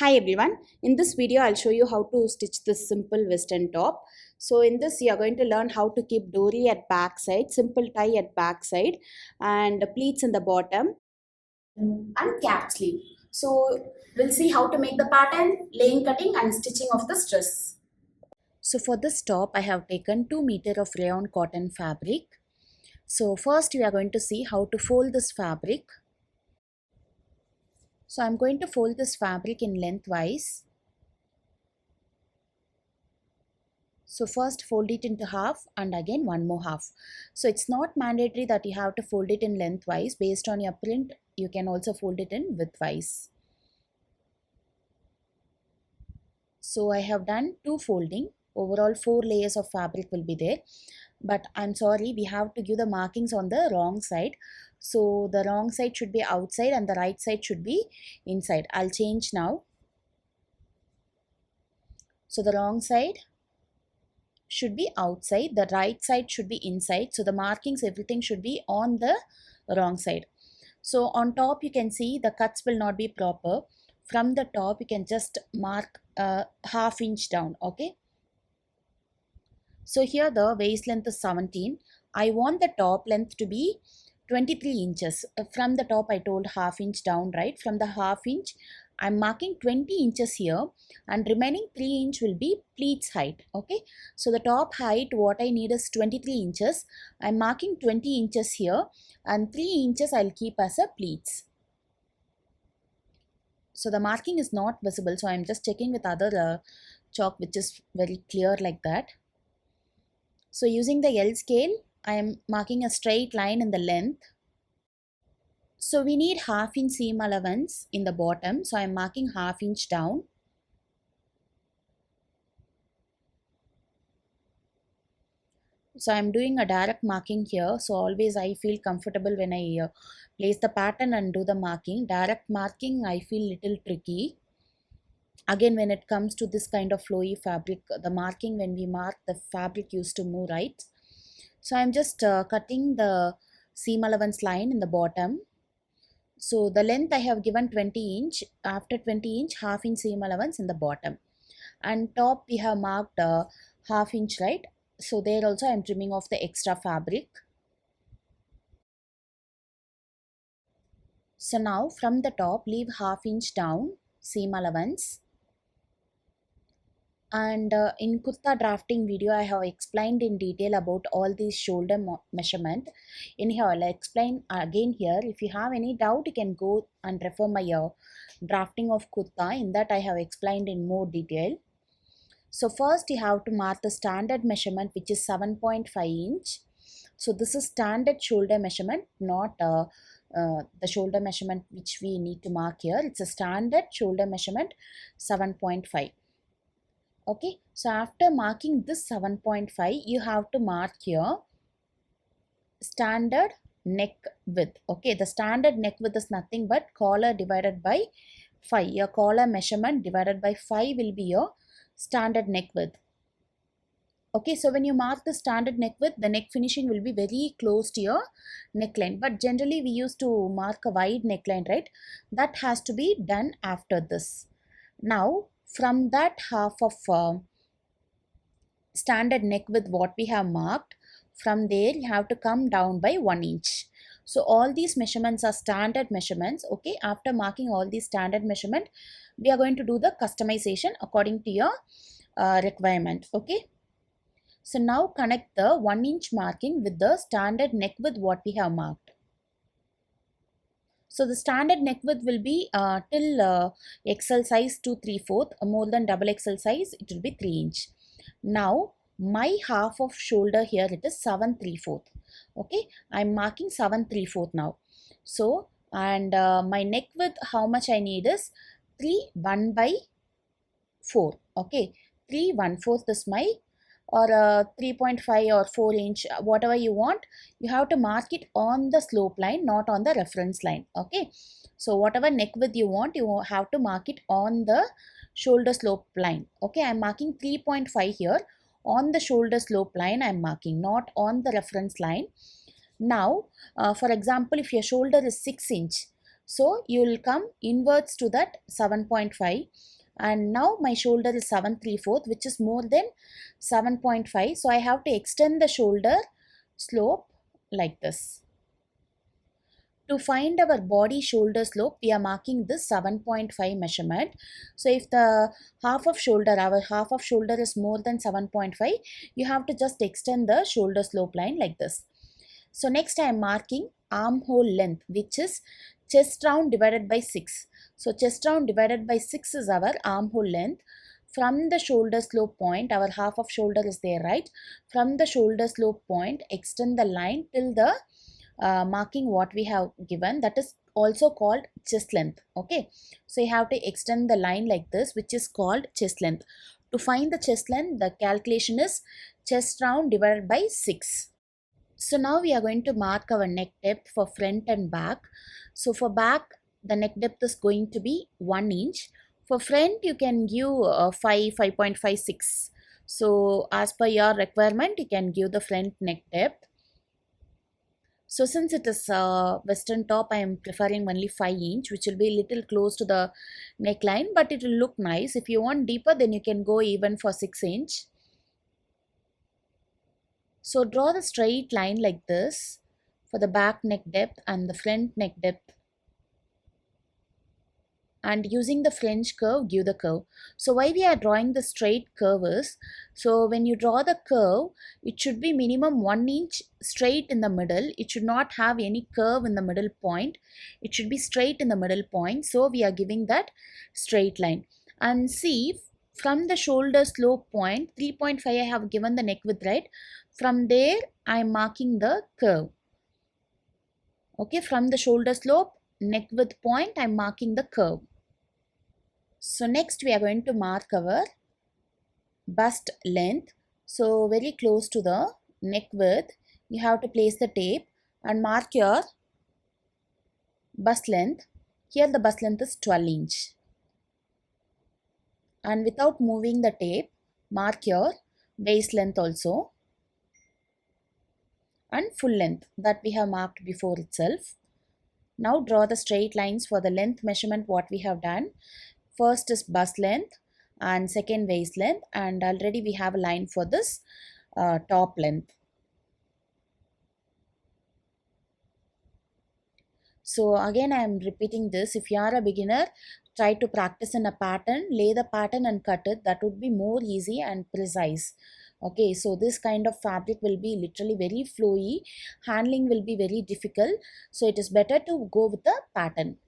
Hi everyone, in this video I'll show you how to stitch this simple western top. So in this you are going to learn how to keep dory at back side, simple tie at back side and pleats in the bottom and cap sleeve. So we'll see how to make the pattern, laying, cutting and stitching of this dress. So for this top I have taken 2 meter of rayon cotton fabric. So first we are going to see how to fold this fabric. So I'm going to fold this fabric in lengthwise. So first fold it into half and again one more half. So it's not mandatory that you have to fold it in lengthwise. Based on your print, you can also fold it in widthwise. So I have done 2 folding. Overall 4 layers of fabric will be there. But I'm sorry, we have to give the markings on the wrong side. So the wrong side should be outside and the right side should be inside. I'll change now. So the wrong side should be outside, the right side should be inside. So the markings, everything should be on the wrong side. So on top you can see the cuts will not be proper. From the top you can just mark half inch down. Okay, so here the waist length is 17. I want the top length to be 23 inches. From the top I told half inch down, right? From the half inch I'm marking 20 inches here and remaining 3 inch will be pleats height. Okay, so the top height what I need is 23 inches. I'm marking 20 inches here and 3 inches I'll keep as a pleats. So the marking is not visible, so I'm just checking with other chalk which is very clear like that. So using the L scale I am marking a straight line in the length. So we need half inch seam allowance in the bottom. So I am marking half inch down. So I am doing a direct marking here. So always I feel comfortable when I place the pattern and do the marking. Direct marking I feel little tricky. Again, when it comes to this kind of flowy fabric, the marking when we mark the fabric used to move, right? So I'm just cutting the seam allowance line in the bottom. So the length I have given 20 inch. After 20 inch, half inch seam allowance in the bottom. And top we have marked half inch, right? So there also I am trimming off the extra fabric. So now from the top leave half inch down seam allowance. And in kurta drafting video I have explained in detail about all these shoulder measurement. In here I'll explain again here. If you have any doubt you can go and refer my drafting of kurta. In that I have explained in more detail. So first you have to mark the standard measurement, which is 7.5 inch. So this is standard shoulder measurement, not the shoulder measurement which we need to mark here. It's a standard shoulder measurement 7.5. Okay, so after marking this 7.5, you have to mark here standard neck width. Okay, the standard neck width is nothing but collar divided by 5. Your collar measurement divided by 5 will be your standard neck width. Okay, so when you mark the standard neck width, the neck finishing will be very close to your neckline. But generally we used to mark a wide neckline, right? That has to be done after this. Now from that half of standard neck width what we have marked, from there you have to come down by 1 inch. So all these measurements are standard measurements. Okay, after marking all these standard measurement, we are going to do the customization according to your requirement. Okay, so now connect the 1 inch marking with the standard neck width what we have marked. So the standard neck width will be till XL size to 3/4, more than double XL size it will be 3 inch. Now my half of shoulder here it is 7/3/4. Okay, I'm marking 7/3/4 now. So and my neck width how much I need is 3/1/4. Okay, 3/1/4 is my or 3.5 or 4 inch, whatever you want. You have to mark it on the slope line, not on the reference line. Okay, so whatever neck width you want, you have to mark it on the shoulder slope line. Okay, I'm marking 3.5 here on the shoulder slope line. I'm marking, not on the reference line. Now for example, if your shoulder is 6 inch, So you will come inwards to that 7.5, and now my shoulder is 7/3/4, which is more than 7.5. So I have to extend the shoulder slope like this. To find our body shoulder slope, we are marking this 7.5 measurement. So if the our half of shoulder is more than 7.5, you have to just extend the shoulder slope line like this. So next I am marking armhole length, which is chest round divided by 6. So chest round divided by 6 is our armhole length. From the shoulder slope point, our half of shoulder is there, right? From the shoulder slope point, extend the line till the marking what we have given, that is also called chest length. Okay, so you have to extend the line like this, which is called chest length. To find the chest length, the calculation is chest round divided by 6. So now we are going to mark our neck depth for front and back. So for back, the neck depth is going to be 1 inch. For front, you can give 5.56. So as per your requirement, you can give the front neck depth. So since it is western top, I am preferring only 5 inch, which will be a little close to the neckline, but it will look nice. If you want deeper, then you can go even for 6 inch. So draw the straight line like this for the back neck depth and the front neck depth. And using the French curve, give the curve. So why we are drawing the straight curve is, so when you draw the curve, it should be minimum 1 inch straight in the middle. It should not have any curve in the middle point. It should be straight in the middle point. So we are giving that straight line. And see, from the shoulder slope point, 3.5 I have given the neck width, right? From there, I am marking the curve. Okay, from the shoulder slope, neck width point, I am marking the curve. So next we are going to mark our bust length. So very close to the neck width, you have to place the tape and mark your bust length. Here the bust length is 12 inch. And without moving the tape, mark your waist length also. And full length that we have marked before itself. Now draw the straight lines for the length measurement what we have done. First is bust length and second waist length, and already we have a line for this top length. So again I am repeating this. If you are a beginner, try to practice in a pattern, lay the pattern and cut it. That would be more easy and precise. Okay, so this kind of fabric will be literally very flowy. Handling will be very difficult. So it is better to go with the pattern.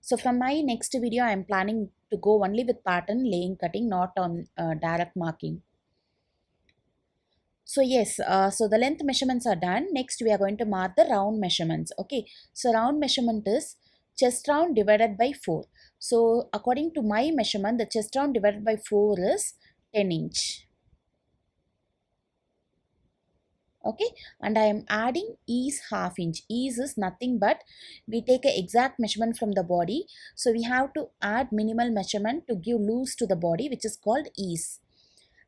So from my next video, I am planning to go only with pattern, laying, cutting, not on direct marking. So yes, so the length measurements are done. Next, we are going to mark the round measurements. Okay, so round measurement is chest round divided by 4. So according to my measurement, the chest round divided by 4 is 10 inch. Okay, and I am adding ease half inch. Ease is nothing but we take an exact measurement from the body. So we have to add minimal measurement to give loose to the body, which is called ease.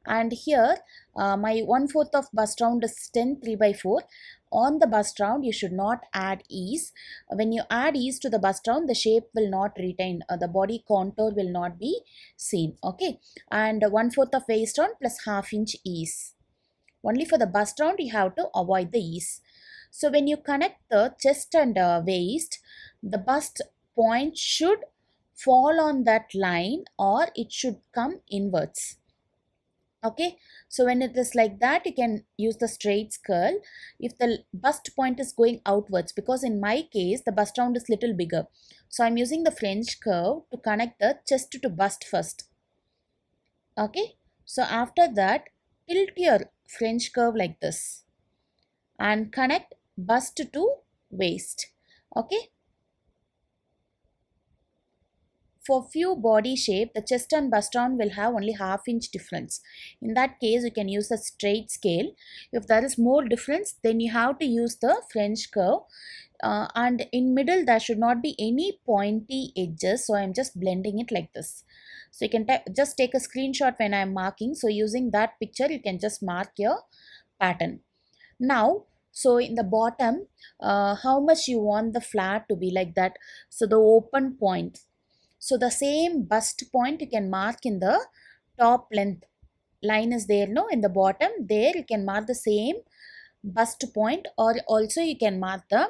And here my 1/4 of bust round is 10 3/4. On the bust round, you should not add ease. When you add ease to the bust round, the shape will not retain, the body contour will not be seen. Okay, and 1/4 of waist round plus half inch ease. Only for the bust round, you have to avoid the ease. So when you connect the chest and waist, the bust point should fall on that line or it should come inwards. Okay, so when it is like that, you can use the straight curl. If the bust point is going outwards, because in my case, the bust round is little bigger. So I'm using the French curve to connect the chest to bust first. Okay, so after that, tilt your French curve like this and connect bust to waist. Okay. For few body shape, the chest and bust round will have only half inch difference. In that case, you can use the straight scale. If there is more difference, then you have to use the French curve. And in middle, there should not be any pointy edges. So I'm just blending it like this. So you can just take a screenshot when I'm marking. So using that picture, you can just mark your pattern. Now, So in the bottom, how much you want the flare to be, like that. So the open point, so the same bust point you can mark in the top length line is there, no, in the bottom there you can mark the same bust point, or also you can mark the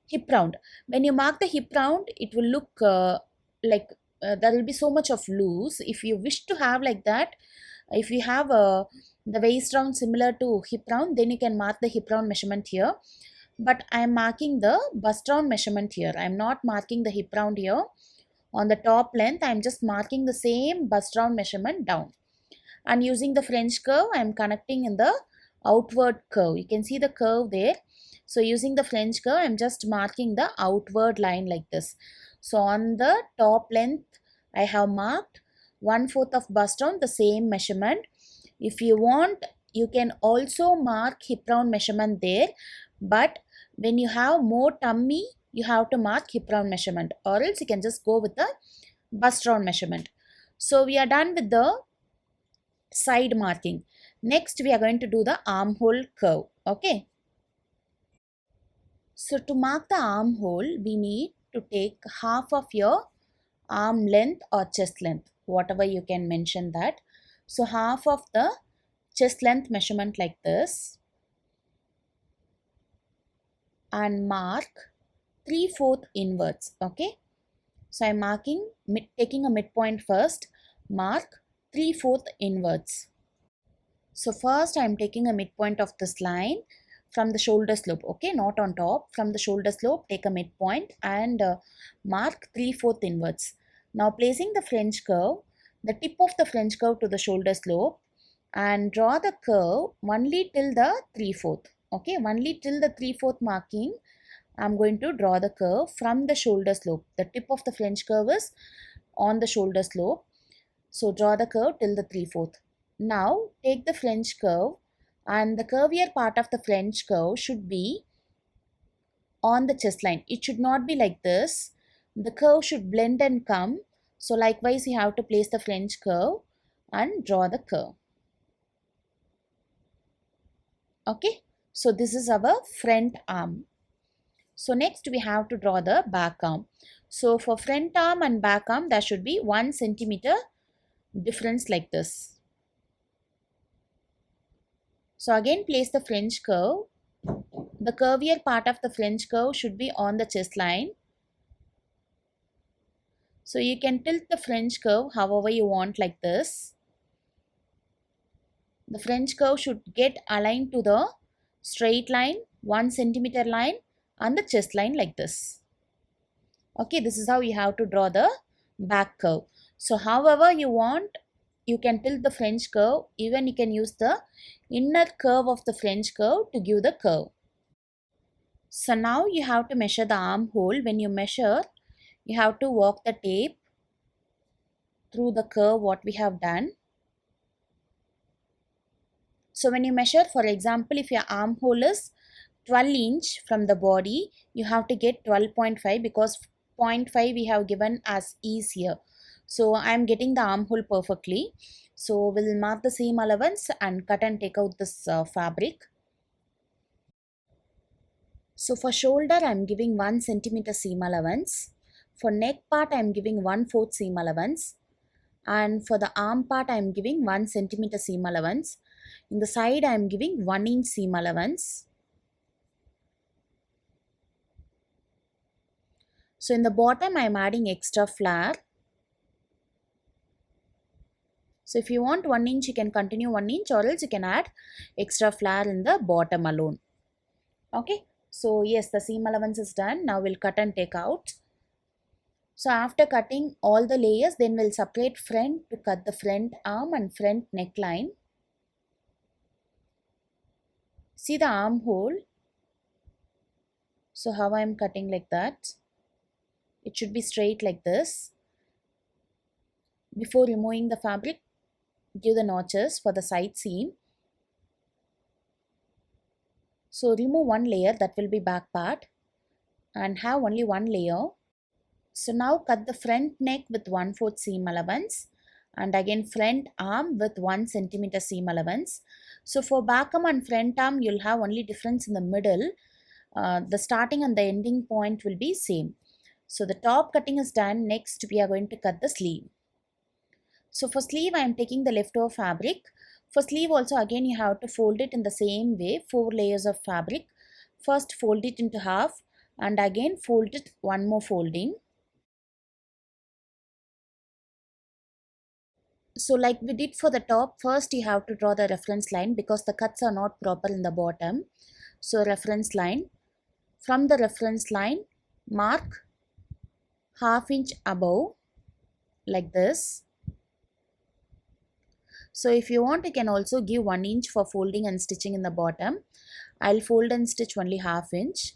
hip round. When you mark the hip round, it will look like there will be so much of loose. If you wish to have like that, if you have the waist round similar to hip round, then you can mark the hip round measurement here. But I am marking the bust round measurement here. I am not marking the hip round here. On the top length, I am just marking the same bust round measurement down. And using the French curve, I am connecting in the outward curve. You can see the curve there. So using the French curve, I am just marking the outward line like this. So on the top length, I have marked 1/4 of bust round, the same measurement. If you want, you can also mark hip round measurement there. But when you have more tummy, you have to mark hip round measurement, or else you can just go with the bust round measurement. So we are done with the side marking. Next we are going to do the armhole curve. Okay, so to mark the armhole, we need to take half of your arm length or chest length, whatever you can mention that. So half of the chest length measurement like this, and mark 3/4 inwards. Okay, so I'm marking taking a midpoint first, mark 3/4 inwards. So first I'm taking a midpoint of this line from the shoulder slope, okay, not on top, from the shoulder slope, take a midpoint and mark 3/4 inwards. Now placing the French curve, the tip of the French curve to the shoulder slope, and draw the curve only till the 3/4, okay, only till the 3/4 marking. I'm going to draw the curve from the shoulder slope. The tip of the French curve is on the shoulder slope. So draw the curve till the 3/4. Now take the French curve, and the curvier part of the French curve should be on the chest line. It should not be like this. The curve should blend and come. So likewise you have to place the French curve and draw the curve. Okay, so this is our front arm. So next we have to draw the back arm. So for front arm and back arm, there should be 1 centimeter difference like this. So again place the French curve. The curvier part of the French curve should be on the chest line. So you can tilt the French curve however you want, like this. The French curve should get aligned to the straight line, 1 centimeter line, and the chest line like this. Okay, this is how you have to draw the back curve. So however you want, you can tilt the French curve. Even you can use the inner curve of the French curve to give the curve. So now you have to measure the armhole. When you measure, you have to walk the tape through the curve what we have done. So when you measure, for example, if your armhole is 12 inch from the body, you have to get 12.5, because 0.5 we have given as ease here. So I am getting the armhole perfectly. So we'll mark the seam allowance and cut and take out this fabric. So for shoulder, I am giving 1 centimeter seam allowance. For neck part, I am giving 1/4 seam allowance. And for the arm part, I am giving 1 centimeter seam allowance. In the side, I am giving 1 inch seam allowance. So in the bottom, I am adding extra flare. So if you want 1 inch, you can continue 1 inch, or else you can add extra flare in the bottom alone. Okay, so yes, the seam allowance is done. Now we'll cut and take out. So after cutting all the layers, then we'll separate front to cut the front arm and front neckline. See the armhole. So how I am cutting like that. It should be straight like this. Before removing the fabric, give the notches for the side seam. So remove one layer, that will be back part, and have only one layer. So now cut the front neck with 1/4 seam allowance and again front arm with 1 centimeter seam allowance. So for back arm and front arm, you'll have only difference in the middle. The starting and the ending point will be same. So the top cutting is done. Next we are going to cut the sleeve. So for sleeve I am taking the leftover fabric. For sleeve also again you have to fold it in the same way, 4 layers of fabric. First fold it into half and again fold it one more folding. So like we did for the top, first you have to draw the reference line because the cuts are not proper in the bottom. So reference line. From the reference line, mark half inch above like this. So if you want, you can also give 1 inch for folding and stitching in the bottom. I'll fold and stitch only half inch.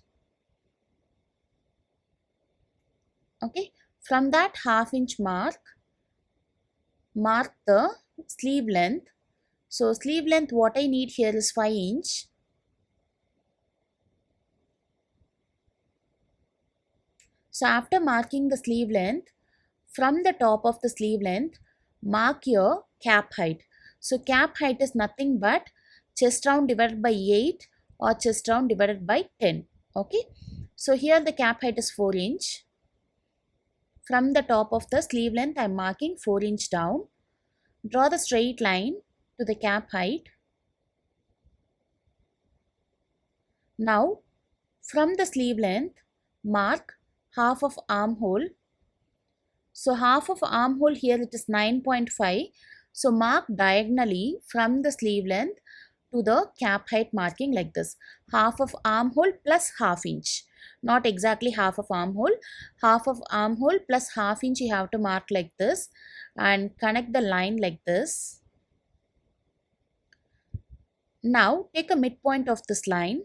Okay, from that half inch mark the sleeve length. So sleeve length what I need here is 5 inch. So after marking the sleeve length, from the top of the sleeve length, mark your cap height. So cap height is nothing but chest round divided by 8 or chest round divided by 10. Okay. So here the cap height is 4 inch. From the top of the sleeve length, I am marking 4 inch down. Draw the straight line to the cap height. Now, from the sleeve length, mark half of armhole. So half of armhole here it is 9.5. So mark diagonally from the sleeve length to the cap height marking like this. Half of armhole plus half inch. Not exactly half of armhole. Half of armhole plus half inch you have to mark like this and connect the line like this. Now take a midpoint of this line.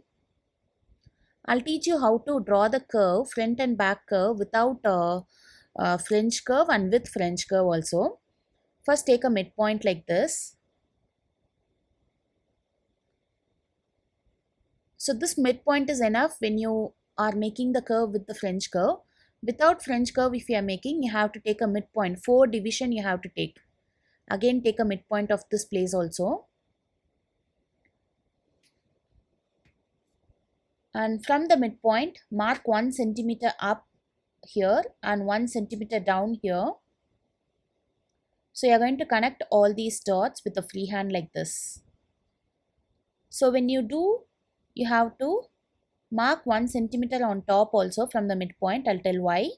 I'll teach you how to draw the curve, front and back curve without French curve and with French curve also. First take a midpoint like this. So this midpoint is enough when you are making the curve with the French curve. Without French curve if you are making, you have to take a midpoint. 4 division you have to take. Again take a midpoint of this place also. And from the midpoint, mark 1 centimeter up here and 1 centimeter down here. So you are going to connect all these dots with a free hand like this. So when you do, you have to mark 1 centimeter on top also from the midpoint. I'll tell why.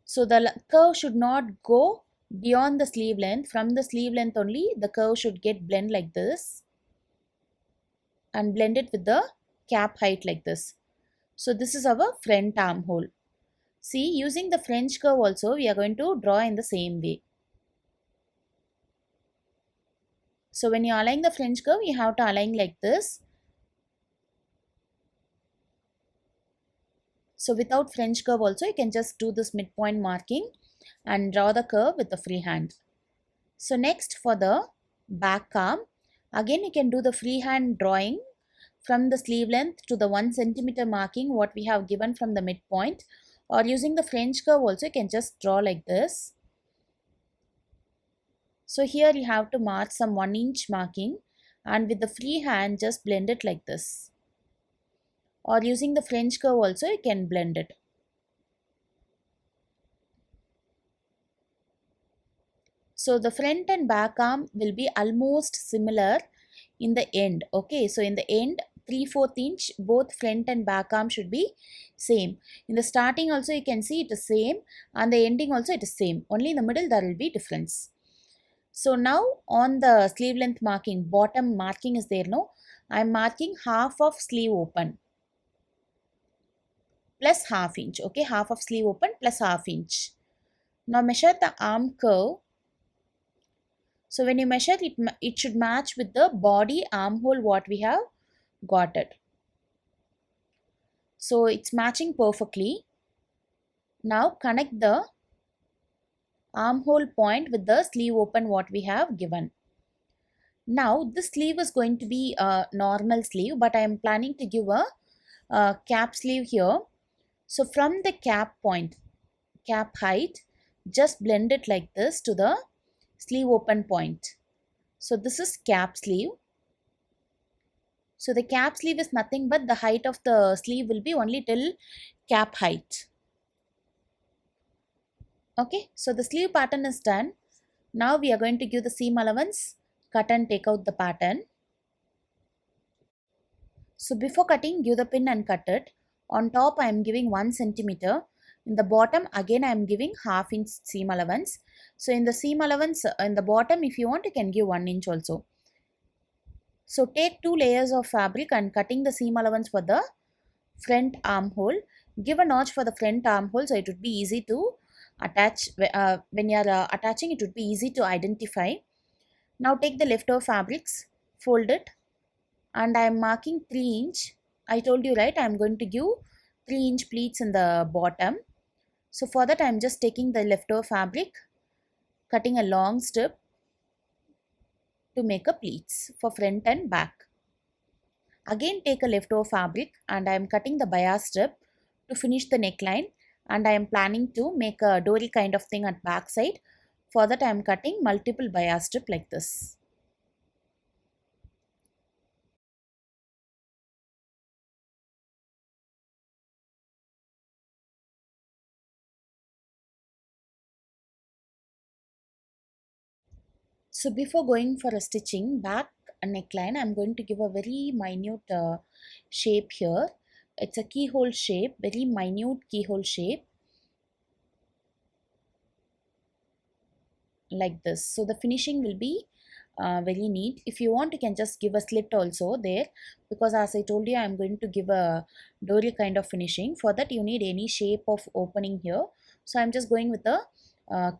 So the curve should not go beyond the sleeve length. From the sleeve length only, the curve should get blend like this and blend it with the cap height like this. So this is our front armhole. See, using the French curve also, we are going to draw in the same way. So when you align the French curve, you have to align like this. So without French curve also, you can just do this midpoint marking and draw the curve with the free hand. So next for the back arm, again you can do the free hand drawing from the sleeve length to the 1 centimeter marking what we have given from the midpoint, or using the French curve also you can just draw like this. So here you have to mark some 1 inch marking and with the free hand just blend it like this. Or using the French curve also you can blend it. So the front and back arm will be almost similar in the end. Okay, so in the end 3/4 inch both front and back arm should be same. In the starting also you can see it is same and the ending also it is same. Only in the middle there will be difference. So now on the sleeve length marking, bottom marking is there, no? I am marking half of sleeve open plus half inch. Okay, half of sleeve open plus half inch. Now measure the arm curve. So when you measure it, it should match with the body armhole what we have got it. So it's matching perfectly. Now connect the armhole point with the sleeve open what we have given. Now this sleeve is going to be a normal sleeve, but I am planning to give a cap sleeve here. So from the cap point, cap height, just blend it like this to the sleeve open point. So this is cap sleeve. So the cap sleeve is nothing but the height of the sleeve will be only till cap height. Okay, so the sleeve pattern is done. Now we are going to give the seam allowance, cut and take out the pattern. So before cutting, give the pin and cut it. On top I am giving 1 centimeter. In the bottom again I am giving half inch seam allowance. So in the seam allowance in the bottom, if you want, you can give 1 inch also. So take 2 layers of fabric and cutting the seam allowance for the front armhole. Give a notch for the front armhole so it would be easy to attach. When you are attaching, it would be easy to identify. Now take the leftover fabrics, fold it, and I am marking 3 inch. I told you, right, I am going to give 3-inch pleats in the bottom. So for that I am just taking the leftover fabric, cutting a long strip to make a pleats for front and back. Again take a leftover fabric and I am cutting the bias strip to finish the neckline, and I am planning to make a dory kind of thing at back side. For that I am cutting multiple bias strip like this. So before going for a stitching back a neckline, I'm going to give a very minute shape here. It's a keyhole shape, very minute keyhole shape like this. So the finishing will be very neat. If you want, you can just give a slit also there, because as I told you, I'm going to give a dory kind of finishing. For that you need any shape of opening here. So I'm just going with a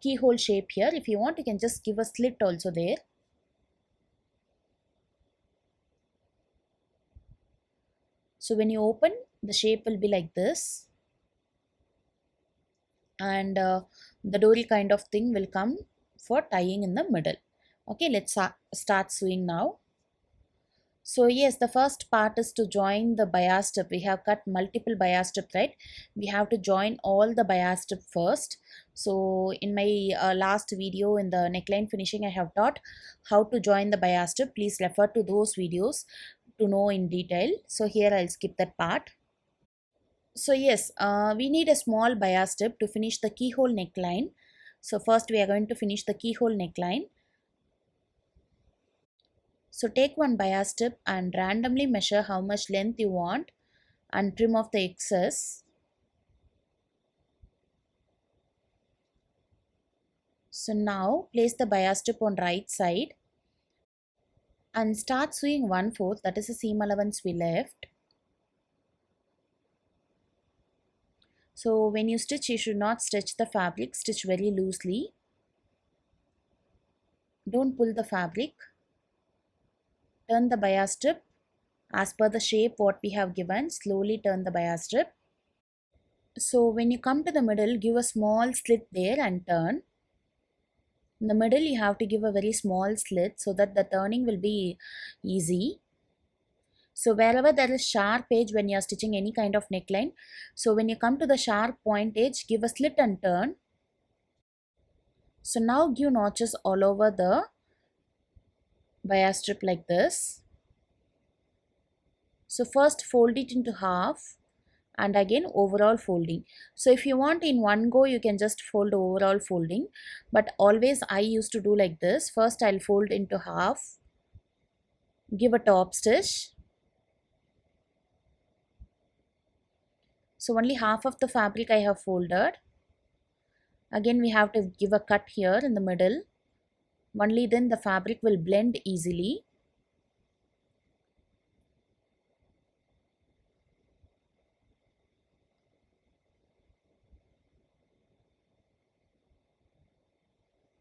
keyhole shape here. If you want, you can just give a slit also there. So when you open, the shape will be like this, and the dory kind of thing will come for tying in the middle. Okay, let's start sewing now. So yes, the first part is to join the bias strip. We have cut multiple bias strip, right? We have to join all the bias strip first. So in my last video in the neckline finishing, I have taught how to join the bias strip. Please refer to those videos to know in detail. So here I'll skip that part. So yes, we need a small bias strip to finish the keyhole neckline. So first we are going to finish the keyhole neckline. So take one bias strip and randomly measure how much length you want and trim off the excess. So now place the bias strip on right side and start sewing 1/4, that is the seam allowance we left. So when you stitch, you should not stretch the fabric, stitch very loosely. Don't pull the fabric. Turn the bias strip as per the shape what we have given. Slowly turn the bias strip. So when you come to the middle, give a small slit there and turn. In the middle you have to give a very small slit so that the turning will be easy. So wherever there is sharp edge when you are stitching any kind of neckline, so when you come to the sharp point edge, give a slit and turn. So now give notches all over the bias strip like this. So first fold it into half and again overall folding. So if you want in one go, you can just fold overall folding, but always I used to do like this. First I'll fold into half, give a top stitch. So only half of the fabric I have folded. Again we have to give a cut here in the middle. Only then the fabric will blend easily.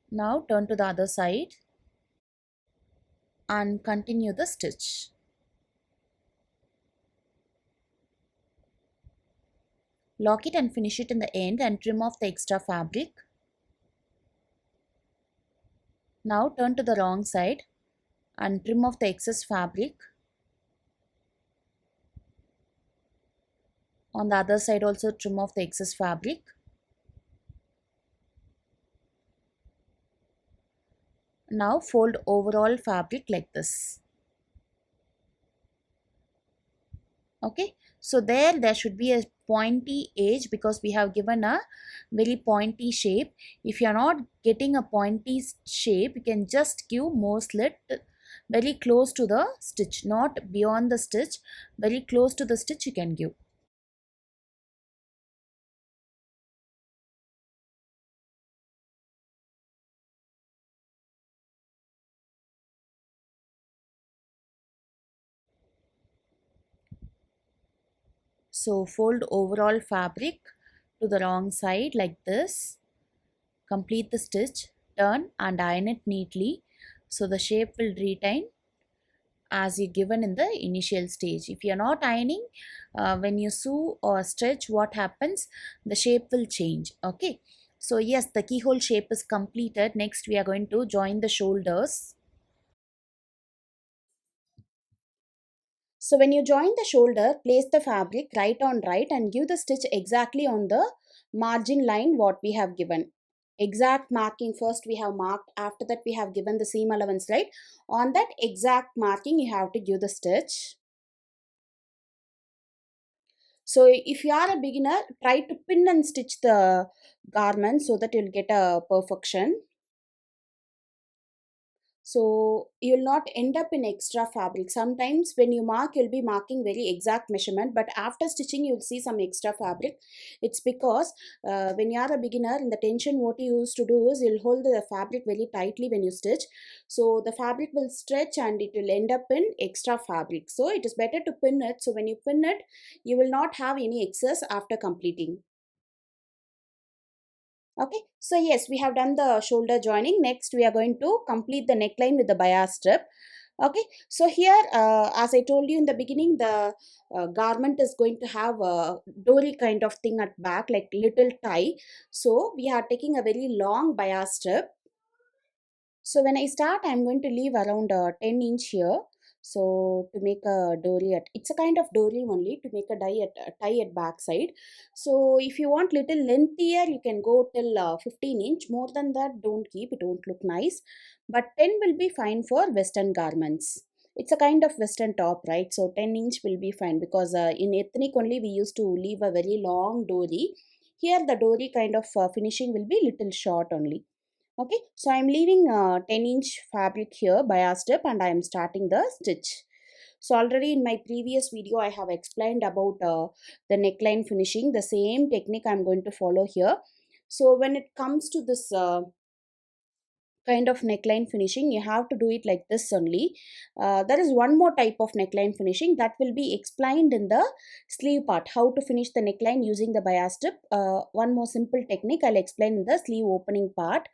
Now turn to the other side and continue the stitch. Lock it and finish it in the end and trim off the extra fabric. Now turn to the wrong side and trim off the excess fabric. On the other side also trim off the excess fabric. Now fold overall fabric like this. Okay, so there should be a pointy edge because we have given a very pointy shape. If you are not getting a pointy shape, you can just give more slit very close to the stitch, not beyond the stitch, very close to the stitch you can give. So fold overall fabric to the wrong side like this, complete the stitch, turn and iron it neatly so the shape will retain as you given in the initial stage. If you are not ironing, when you sew or stretch, what happens, the shape will change. Okay, so yes, the keyhole shape is completed. Next we are going to join the shoulders. So when you join the shoulder, place the fabric right on right and give the stitch exactly on the margin line what we have given. Exact marking first we have marked, after that we have given the seam allowance, right? On that exact marking you have to give the stitch. So if you are a beginner, try to pin and stitch the garment so that you'll get a perfection. So you'll not end up in extra fabric. Sometimes when you mark, you'll be marking very exact measurement, but after stitching, you'll see some extra fabric. It's because when you are a beginner, in the tension, what you used to do is you'll hold the fabric very tightly when you stitch. So the fabric will stretch and it will end up in extra fabric. So it is better to pin it. So when you pin it, you will not have any excess after completing. Okay, so yes, we have done the shoulder joining. Next we are going to complete the neckline with the bias strip. Okay, so here as I told you in the beginning, the garment is going to have a dory kind of thing at back, like little tie. So we are taking a very long bias strip. So when I start, I'm going to leave around 10 inch here. So to make a dory at, it's a kind of dory only to make a tie at back side. So if you want little lengthier, you can go till 15 inch. More than that, don't keep, it won't look nice. But 10 will be fine for western garments. It's a kind of western top, right? So 10 inch will be fine because in ethnic only we used to leave a very long dory. Here the dory kind of finishing will be little short only. Okay, so I'm leaving 10 inch fabric here bias strip and I am starting the stitch. So already in my previous video I have explained about the neckline finishing. The same technique I'm going to follow here. So when it comes to this kind of neckline finishing, you have to do it like this only. There is one more type of neckline finishing that will be explained in the sleeve part, how to finish the neckline using the bias strip. One more simple technique I'll explain in the sleeve opening part.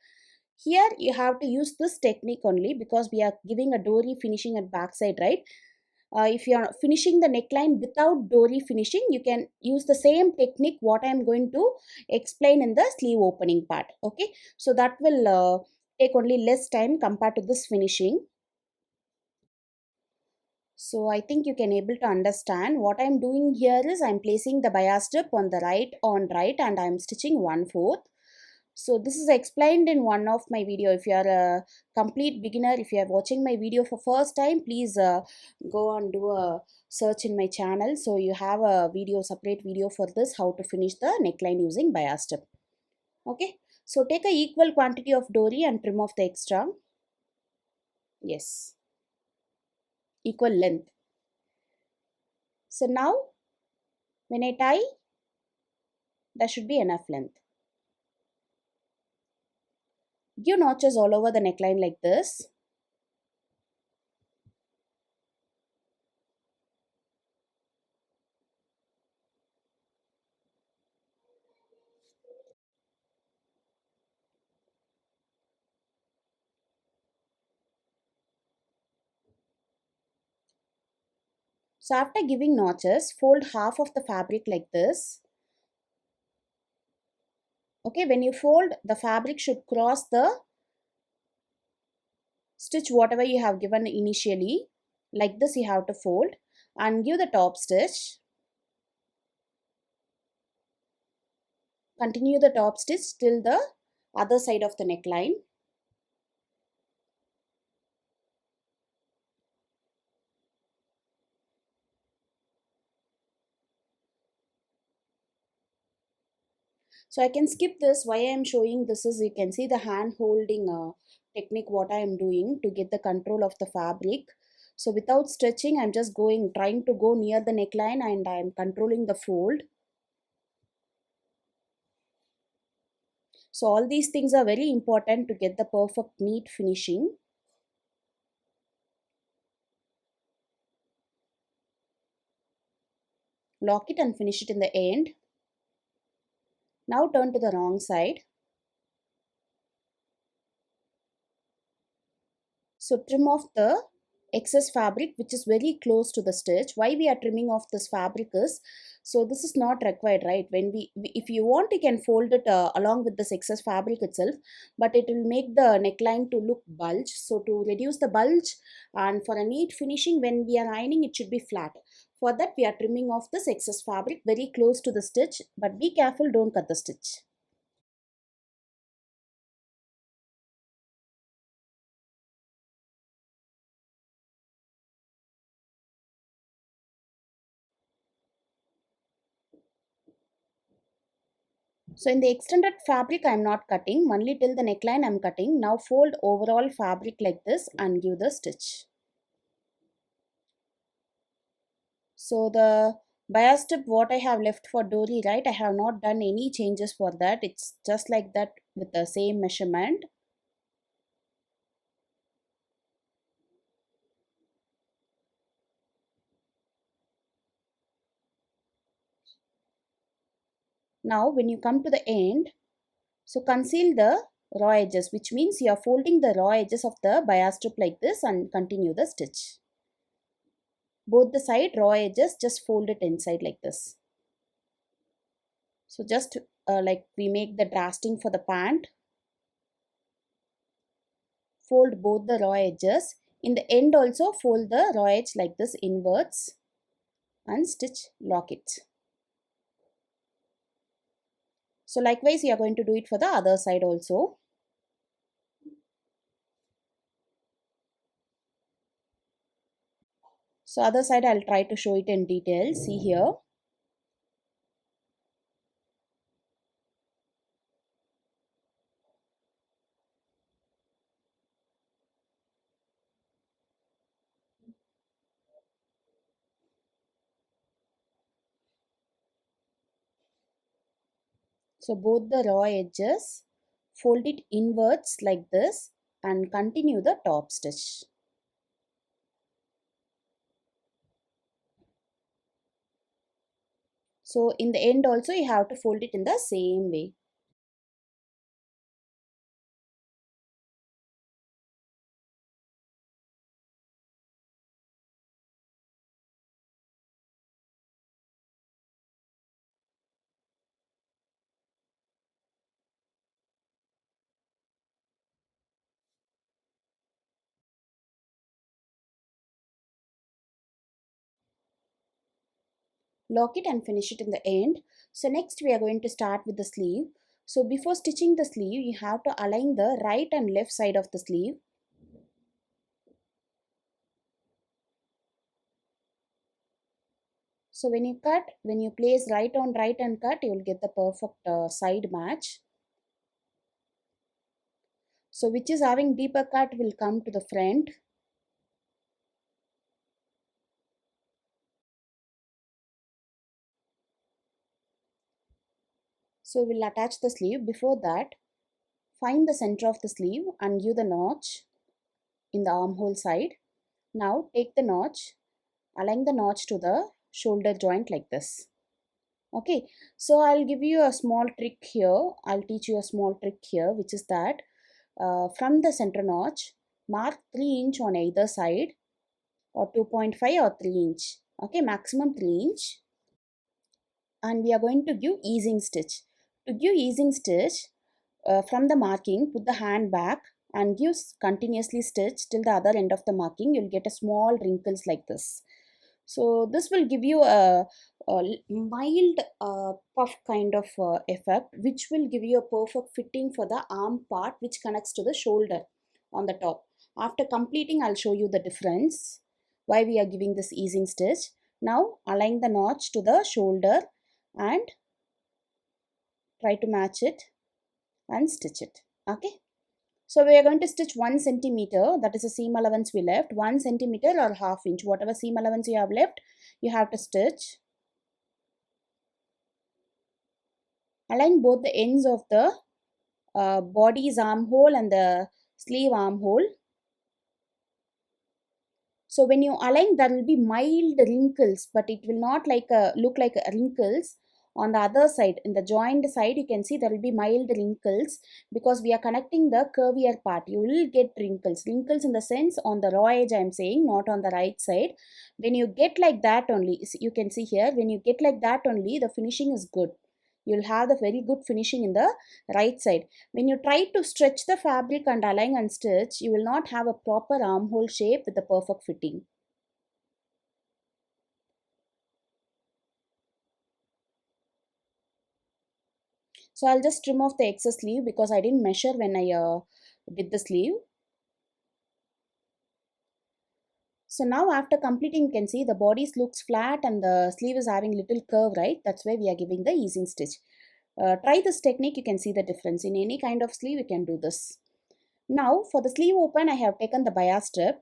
Here you have to use this technique only because we are giving a dory finishing at backside, right? If you are finishing the neckline without dory finishing, you can use the same technique what I am going to explain in the sleeve opening part. Okay, so that will take only less time compared to this finishing. So I think you can able to understand what I'm doing here is I'm placing the bias strip on the right and I'm stitching 1/4. So this is explained in one of my video. If you are a complete beginner, if you are watching my video for first time, please go and do a search in my channel. So you have a video, separate video for this, how to finish the neckline using bias strip. Okay. So take a equal quantity of dory and trim off the extra. Yes. Equal length. So now when I tie, that should be enough length. Give notches all over the neckline like this. So after giving notches, fold half of the fabric like this. Okay, when you fold, the fabric should cross the stitch whatever you have given initially. Like this you have to fold and give the top stitch. Continue the top stitch till the other side of the neckline. So I can skip this. Why I am showing this is you can see the hand holding technique what I am doing to get the control of the fabric. So without stretching, I'm just trying to go near the neckline and I am controlling the fold. So all these things are very important to get the perfect neat finishing. Lock it and finish it in the end. Now turn to the wrong side. So trim off the excess fabric which is very close to the stitch. Why we are trimming off this fabric is, so this is not required, right? When if you want, you can fold it along with this excess fabric itself, but it will make the neckline to look bulge. So to reduce the bulge and for a neat finishing, when we are ironing, it should be flat. For that, we are trimming off this excess fabric very close to the stitch, but be careful, don't cut the stitch. So in the extended fabric, I am not cutting, only till the neckline I am cutting. Now fold overall fabric like this and give the stitch. So the bias tip what I have left for dory, right, I have not done any changes for that. It's just like that with the same measurement. Now when you come to the end, so conceal the raw edges, which means you are folding the raw edges of the bias strip like this and continue the stitch. Both the side raw edges, just fold it inside like this. So just like we make the drafting for the pant, fold both the raw edges. In the end also fold the raw edge like this inwards and stitch lock it. So likewise you are going to do it for the other side also. So other side I'll try to show it in detail. See here. So both the raw edges, fold it inwards like this and continue the top stitch. So in the end also you have to fold it in the same way. Lock it and finish it in the end. So next we are going to start with the sleeve. So before stitching the sleeve, you have to align the right and left side of the sleeve. So when you place right on right and cut, you will get the perfect side match. So which is having deeper cut will come to the front. So we'll attach the sleeve. Before that, find the center of the sleeve and give the notch in the armhole side. Now take the notch, align the notch to the shoulder joint like this. Okay, so I'll give you a small trick here. I'll teach you a small trick here, which is that from the center notch, mark 3 inch on either side or 2.5 or 3 inch. Okay, maximum 3 inch. And we are going to give easing stitch. To give easing stitch, from the marking, put the hand back and give continuously stitch till the other end of the marking. You'll get a small wrinkles like this. So this will give you a mild puff kind of effect, which will give you a perfect fitting for the arm part which connects to the shoulder on the top. After completing, I'll show you the difference, why we are giving this easing stitch. Now align the notch to the shoulder and try to match it and stitch it. Okay. So we are going to stitch 1 centimeter, that is a seam allowance we left, 1 centimeter or half inch, whatever seam allowance you have left, you have to stitch. Align both the ends of the body's armhole and the sleeve armhole. So when you align, there will be mild wrinkles, but it will not look like wrinkles. On the other side, in the joined side, you can see there will be mild wrinkles because we are connecting the curvier part. You will get wrinkles. Wrinkles in the sense on the raw edge, I am saying, not on the right side. When you get like that only, you can see here, when you get like that only, the finishing is good. You'll have the very good finishing in the right side. When you try to stretch the fabric and align and stitch, you will not have a proper armhole shape with the perfect fitting. So I'll just trim off the excess sleeve because I didn't measure when I did the sleeve. So now after completing, you can see the bodice looks flat and the sleeve is having little curve, right? That's why we are giving the easing stitch. Try this technique, you can see the difference. In any kind of sleeve, you can do this. Now for the sleeve open, I have taken the bias strip.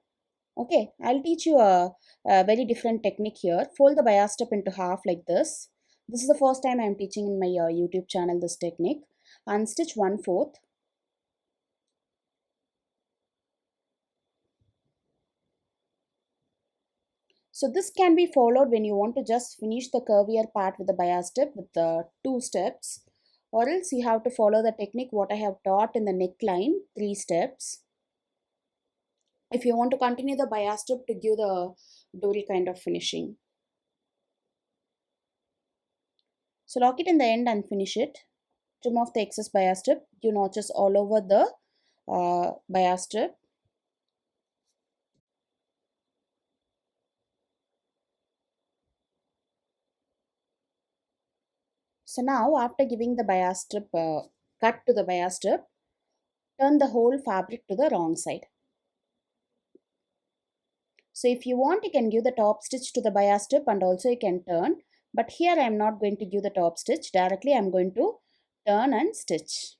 Okay, I'll teach you a very different technique here. Fold the bias strip into half like this. This is the first time I'm teaching in my YouTube channel this technique. And stitch 1/4. So this can be followed when you want to just finish the curvier part with the bias strip with the 2 steps. Or else you have to follow the technique what I have taught in the neckline, 3 steps. If you want to continue the bias strip to give the dory kind of finishing. So lock it in the end and finish it. Trim off the excess bias strip. Give notches all over the bias strip. So now after giving the bias strip cut to the bias strip, turn the whole fabric to the wrong side. So if you want, you can give the top stitch to the bias strip and also you can turn. But here I am not going to give the top stitch. Directly I am going to turn and stitch.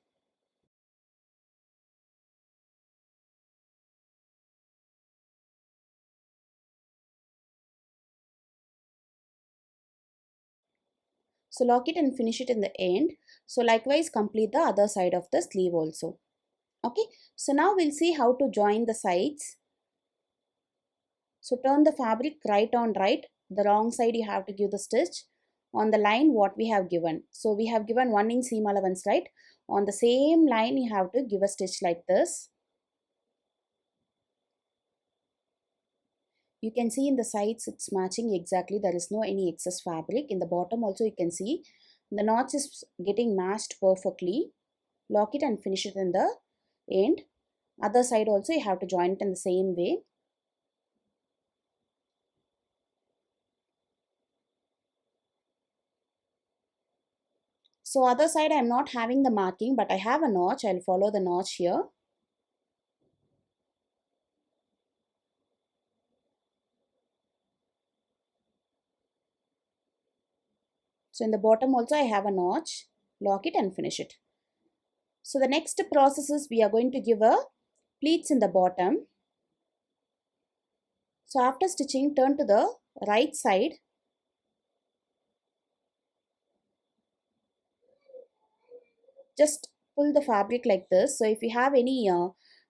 So lock it and finish it in the end. So likewise complete the other side of the sleeve also. Okay. So now we'll see how to join the sides. So turn the fabric right on right. The wrong side you have to give the stitch on the line what we have given. So we have given 1 inch seam allowance, right? On the same line you have to give a stitch like this. You can see in the sides it's matching exactly. There is no any excess fabric. In the bottom also you can see the notch is getting matched perfectly. Lock it and finish it in the end. Other side also you have to join it in the same way. So other side I am not having the marking, but I have a notch. I'll follow the notch here. So in the bottom also I have a notch. Lock it and finish it. So the next process is we are going to give a pleats in the bottom. So after stitching, turn to the right side. Just pull the fabric like this. So if you have any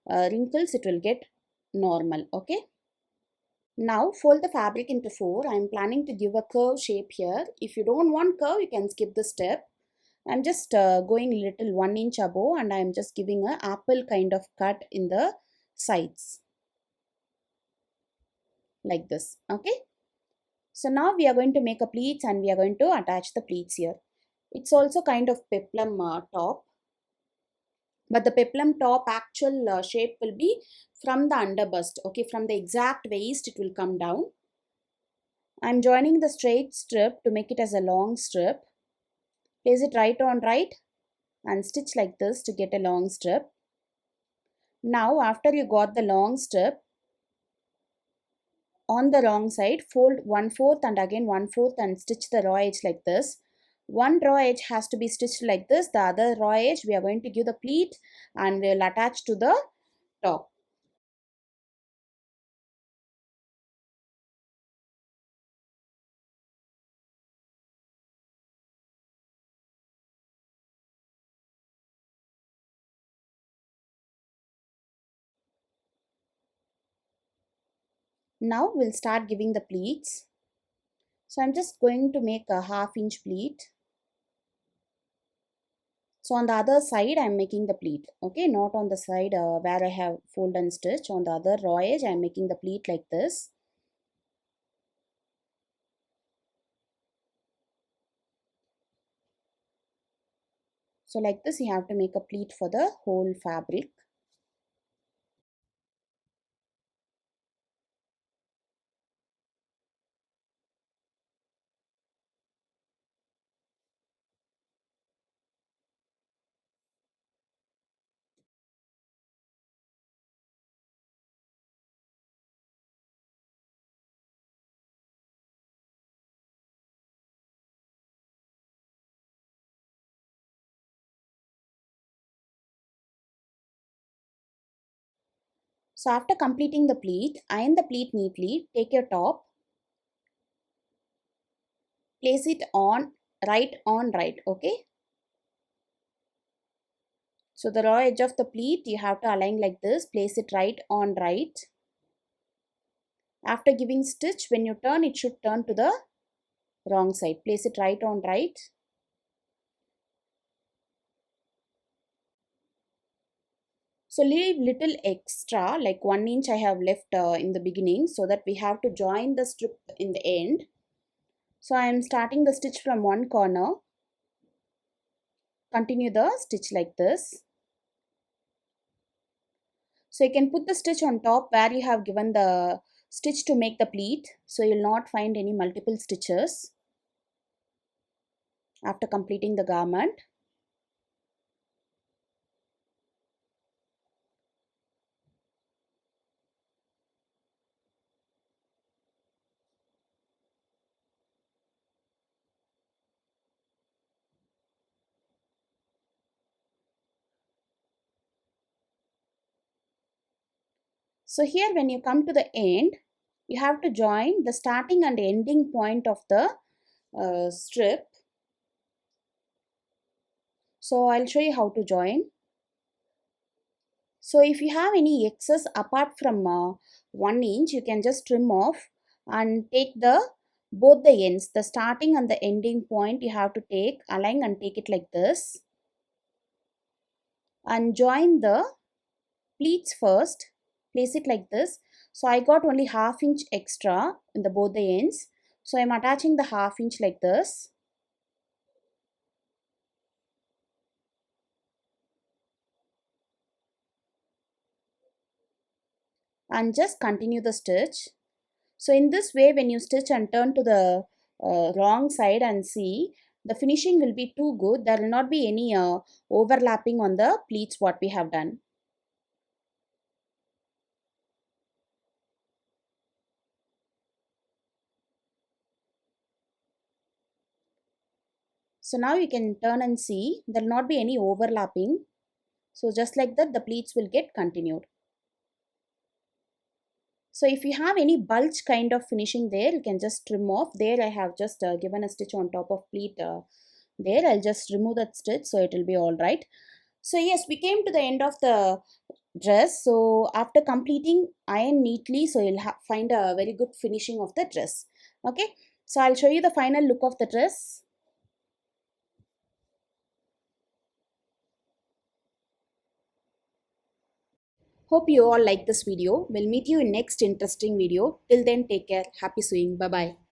wrinkles, it will get normal. Okay. Now fold the fabric into 4. I am planning to give a curve shape here. If you don't want curve, you can skip the step. I'm just going little 1 inch above and I'm just giving a apple kind of cut in the sides. Like this. Okay. So now we are going to make a pleats and we are going to attach the pleats here. It's also kind of peplum top. But the peplum top actual shape will be from the underbust. Okay, from the exact waist it will come down. I'm joining the straight strip to make it as a long strip. Place it right on right and stitch like this to get a long strip. Now after you got the long strip, on the wrong side fold 1/4 and again 1/4 and stitch the raw edge like this. One raw edge has to be stitched like this. The other raw edge we are going to give the pleat and we will attach to the top. Now we'll start giving the pleats. So I'm just going to make a half-inch pleat. So on the other side I'm making the pleat, okay, not on the side where I have fold and stitch. On the other raw edge I'm making the pleat like this. So like this you have to make a pleat for the whole fabric. So after completing the pleat, iron the pleat neatly, take your top, place it on right, okay. So the raw edge of the pleat you have to align like this, place it right on right. After giving stitch, when you turn, it should turn to the wrong side. Place it right on right. So leave little extra, like 1 inch I have left in the beginning, so that we have to join the strip in the end. So I am starting the stitch from one corner. Continue the stitch like this. So you can put the stitch on top where you have given the stitch to make the pleat. So you will not find any multiple stitches after completing the garment. So here when you come to the end, you have to join the starting and ending point of the strip. So I'll show you how to join. So if you have any excess apart from 1 inch, you can just trim off and take the both the ends, the starting and the ending point you have to take, align and take it like this. And join the pleats first, place it like this. So I got only half inch extra in the both the ends. So I'm attaching the half inch like this. And just continue the stitch. So in this way, when you stitch and turn to the wrong side and see, the finishing will be too good. There will not be any overlapping on the pleats what we have done. So now you can turn and see, there will not be any overlapping. So just like that, the pleats will get continued. So if you have any bulge kind of finishing there, you can just trim off. There I have just given a stitch on top of pleat there. I'll just remove that stitch so it will be all right. So yes, we came to the end of the dress. So after completing, iron neatly, so you'll find a very good finishing of the dress. Okay, so I'll show you the final look of the dress. Hope you all like this video. We'll meet you in next interesting video. Till then, take care. Happy sewing. Bye bye.